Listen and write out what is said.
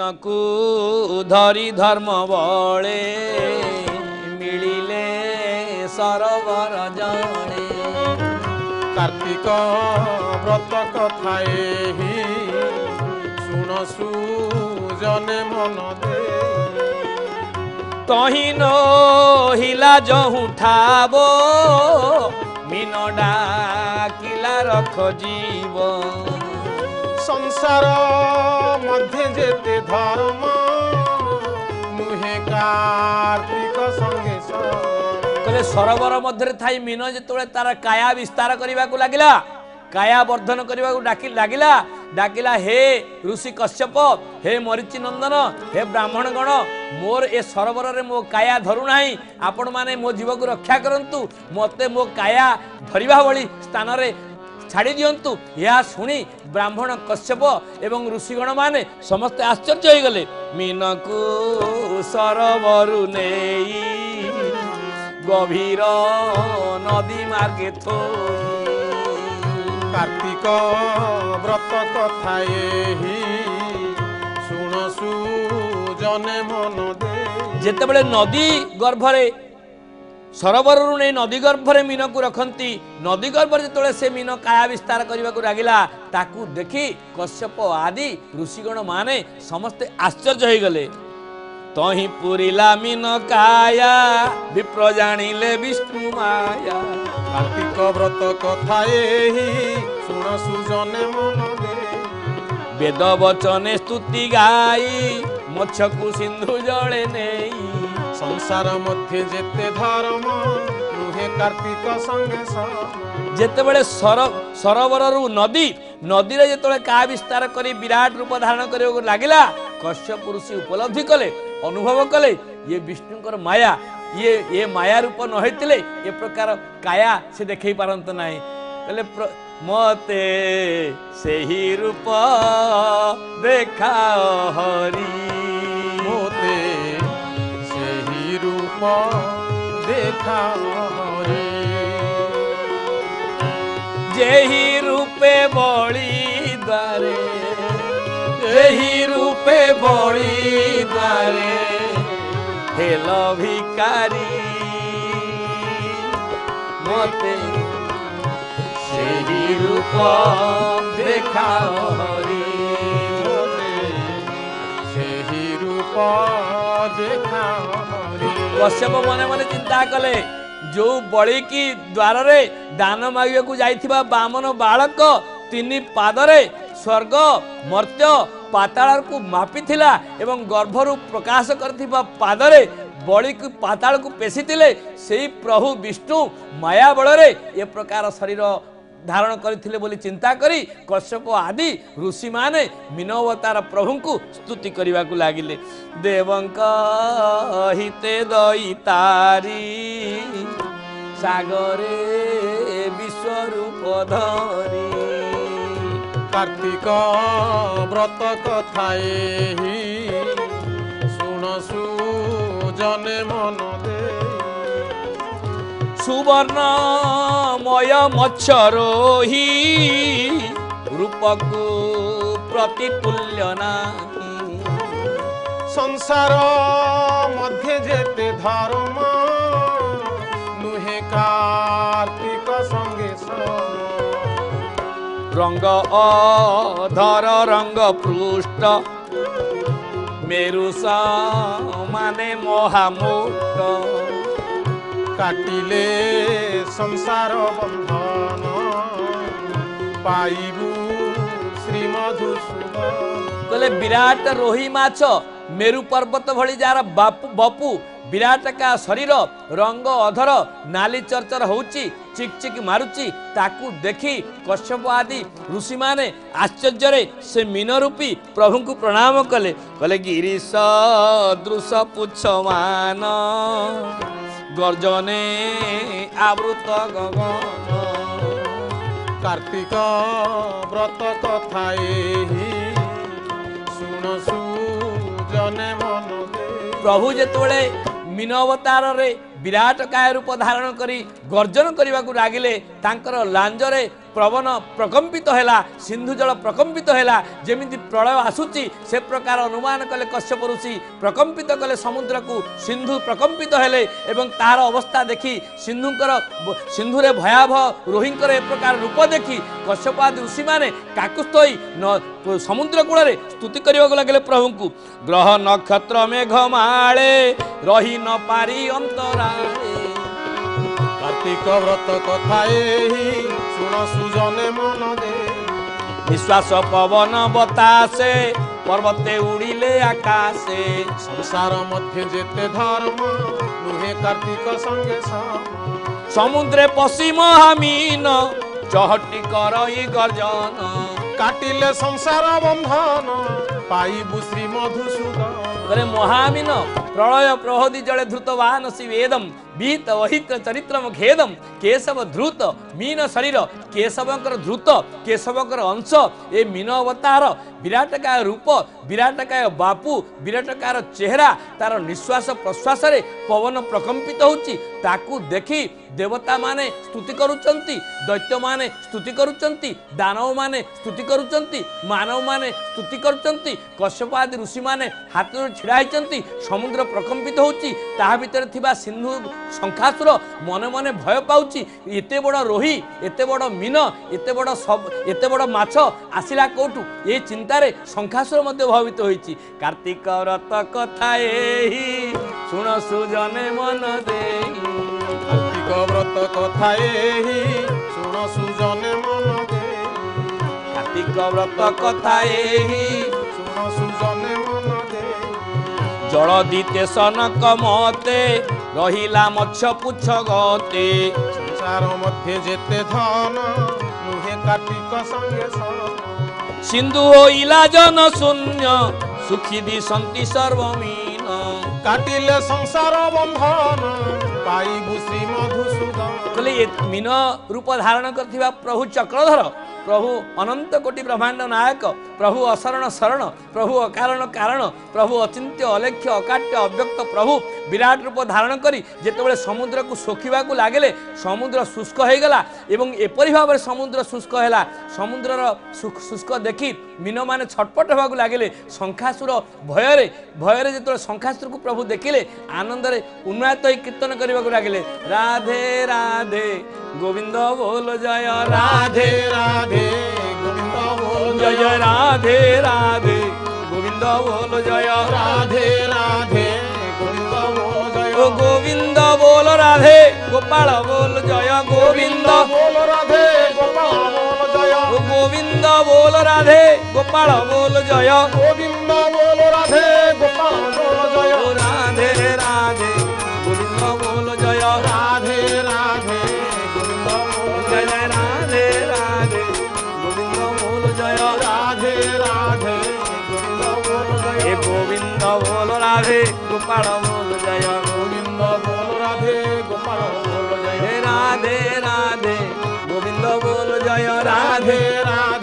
मीनकु धरी धर्म बळे मिलिले सरोवर जणे कार्तिक व्रत कथाए शुण सुजने मन दे तही नो हिला जहू ठाबो मीन डाकिला रख जीव संसार मध्य जेते धर्म नुहे कार्तिक संगे कहले सरोवर मध्य थाई मीन जो तार काया विस्तार करने को लगिला काया वर्धन करने को लगिला डाकिला हे ऋषि कश्यप हे मरीचि नंदन हे ब्राह्मण गण मोर ए सरोवर रे मो काया धरु नाही आपण माने मो जीव को रक्षा करंतु मते मो काया धरिबा भली स्थान रे छाड़ी दियंतु या सुनी ब्राह्मण कश्यप एवं ऋषिगण माने समस्त आश्चर्य हो गले मीनकु सरोवर नेई गभीर नदी मार्गे थोई कार्तिक व्रत कथाए शुण सुजने मन दे जेतेबेले नदी गर्भरे सरोवर नहीं नदी गर्भरे मीन को रखती नदी गर्भर जो से मीन काया विस्तार करने को लगिला ताकू देखी कश्यप आदि ऋषिगण माने समस्ते आश्चर्य हो गले तही पुरिला मीन काया विप्र जानिले विष्णु माया कार्तिक व्रत कथाए शुण सुजने मन दे वेद वचने स्तुति गाई मच्छकु सिंधु जले नहीं संसार मध्य जेते धर्म नुहे कार्तिक संगे जेतेबेले सरोवर नदी नदी रे जेतेबेले का विस्तार करी विराट रूप धारण करने लगिला कश्यप ऋषि उपलब्धि कले अनुभव कले ये विष्णुकर माया ये माया रूप न होइतिले ए प्रकार काया से देखै पारंत नाही कहले मते सेही रूप देखा हरि मोते सेही रूप देखा हरि जेही रूपे बळी द्वारे जेही रूपे बळी द्वारे हेल भिकारी मते सेही रूप देखा हरि मोते सेही रूप देखा हरि कश्यप मने मने चिंता कले जो बड़ी की द्वार रे दान मागिया को जाइथिबा बामन बालक तीन पादरे स्वर्ग मर्त्य पाताल को मापिथिला एवं गर्भरु प्रकाश करथिबा पादरे बड़ी को पाताल को पेशीथिले सेही प्रभु विष्णु माया बलरे ए प्रकार शरीर धारण करथिले बोली चिंता करी कश्यप आदि ऋषि माने मीनवतार प्रभु को स्तुति करने को लगिले देवंक हिते दईतारी सागरे विश्वरूप धरी कार्तिक व्रत कथाए शुण सुजने मन दे सुवर्णमय मच्छरोही रूपको प्रतितुल्य नाही संसार मध्य जेते धर्म नुहे कार्तिक संगे रंग अधर रंग पृष्ठ मेरु माने महामोट काटिले संसार बंधन पाइबू श्री मधुसूदन कहले विराट रोही माछ मेरु पर्वत भली जार बपु विराट का शरीर रंग अधर नाली चरचर होउची चिक चिक मारुची ताकू देखी कश्यप आदि ऋषि माने आश्चर्य रे से मीन रूपी प्रभु को प्रणाम कले कहले गिरीश दृश पुच्छमान गर्जने आवृत गगन कार्तिक व्रत कथाए शुण सुजने मन दे प्रभु जेतोले मीन अवतार रे विराट काय रूप धारण करी गर्जन करने को लगिले तांकर लांजरे पवन प्रकम्पित है सिंधु जल प्रकम्पित है जमी प्रलय आसूची से प्रकार अनुमान कले कश्यप ऋषि प्रकम्पित कले समुद्र को सिंधु प्रकम्पित हेले एवं तार अवस्था देखी सिंधुरे भयावह रोहिंकर ए प्रकार रूप देखी कश्यप आदि ऋषि माने काकुस्थ होई समुद्र कूल स्तुति करने लगे प्रभु को ग्रह नक्षत्र मेघमाळे रही न पारी अंतराळे कार्तिक व्रत कथा एही शुण सुजने मन दे निश्वास पवन बतासे पर्वते उड़िले आकाशे संसार मध्य जेते धर्म नुहे कार्तिक संगे समुद्रे पशी महामीन चहटी करई गर्जन काटिले संसार बंधन पाइबु श्री मधुसूदन महामीन प्रलय प्रहदी जले धृतवान शिवेदम बीत वहित चरित्रम खेदम केशव धृत मीन शरीर केशवकर धृत केशवकर अंश ए मीन अवतार विराटकाय रूप विराटकाय बापू विराटकार चेहरा तार निश्वास प्रश्वास रे पवन प्रकंपित होची ताकू देखी देवता माने स्तुति करुचंती दैत्य माने स्तुति करुचंती दानव माने स्तुति करुचंती मानव माने स्तुति करुचंती कश्यप आदि ऋषि माने हाथ छिड़ा होइचंती समुद्र प्रकंपित होची ता भितर थिबा सिंधु शंखासुर मने मने भय पाउची एते बड़ रोही एते बड़ मीन एते बड़ सब एते बड़ माछ आसिला कोठू ए चिंता रे शंखासुर मध्ये भयभीत होईची कार्तिक व्रत कथा एही सुन सुजने मन देई कार्तिक व्रत कथा एही शुण सुजने मन दे कार्तिक व्रत कथा एही शुण सुजने मन दे जल दीते सनक मते रहिला मत्स्य पुच्छ गते संसार मध्य जेते धन नुहे कार्तिक संगे सिंधु होइला जन शून्य सुखी दिसंती सर्वमीन काटिले संसार बंधन पाइबु श्री मधुसूदन बोले मीन रूप धारण करथिबा प्रभु चक्रधर प्रभु अनंत कोटि ब्रह्मांड नायक प्रभु अशरण शरण प्रभु अकारण कारण प्रभु अचिंत्य अलेख्य अकाट्य अव्यक्त प्रभु विराट रूप धारण करी जेतेबेले समुद्र को सोखिबा को लागले समुद्र शुष्क हो गला एवं एपरि भाव समुद्र शुष्क हैला समुद्रर शुष्क देखी मीन माने छटपट होगा लागले शंखासुर भୟରେ जेतेबेले शंखासुर को प्रभु देखिले आनंद रे उन्मादित होई कीर्तन करबा को लागले राधे राधे गोविंद बोल जय राधे राधे गोविंद बोल जय जय राधे राधे गोविंद बोल जय राधे राधे गोविंद बोल जय ओ गोविंद बोल राधे गोपाल बोल जय गोविंद बोल राधे गोपाल बोल जय ओ गोविंद बोल राधे गोपाल बोल जय गोविंद बोल राधे गोपाल बोल जय ओ राधे राधे गोविंद बोल जय राधे राधे गोविंद बोल जय जय राधे राधे गोविंद बोल जय राधे राधे गोविंद बोल जय ए गोविंद बोल राधे गोपाल बोल जय गोविंद बोल राधे गोपाल बोल जय हे राधे राधे गोविंद बोल जय राधे राधे राधे